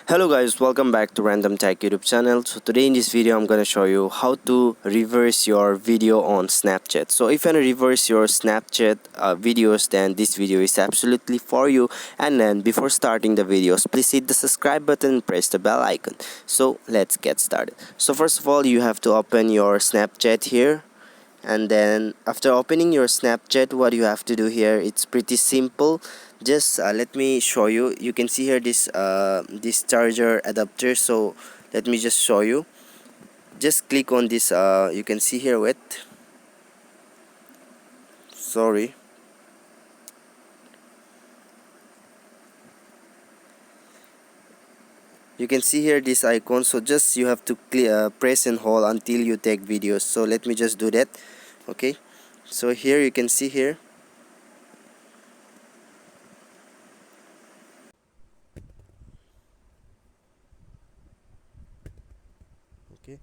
Hello guys, welcome back to Random Tech YouTube channel. So today in this video I'm gonna show you how to reverse your video on Snapchat. So if you wanna reverse your Snapchat videos, then this video is absolutely for you. And then before starting the videos, please hit the subscribe button and press the bell icon. So let's get started. So first of all, you have to open your Snapchat here, and then after opening your Snapchat, what you have to do here, it's pretty simple. Just let me show you. You can see here this charger adapter. So let me just show you. Just click on this. You can see here. Wait, sorry. You can see here this icon. So just you have to press and hold until you take videos. So let me just do that. Okay, so here you can see here. Okay,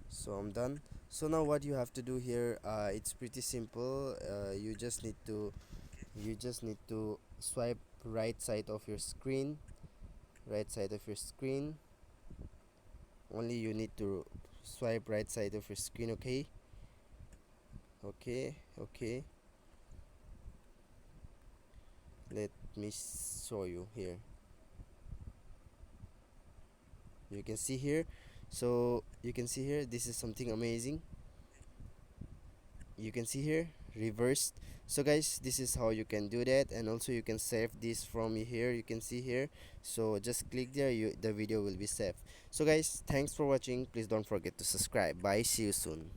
so I'm done. So now what you have to do here, it's pretty simple. You just need to swipe right side of your screen, right side of your screen. Only you need to swipe right side of your screen. Okay, okay. Let me show you here. You can see here. So you can see here, this is something amazing. You can see here reversed. So guys, this is how you can do that, and also you can save this from here. You can see here, so just click there, the video will be saved. So guys, thanks for watching. Please don't forget to subscribe. Bye, see you soon.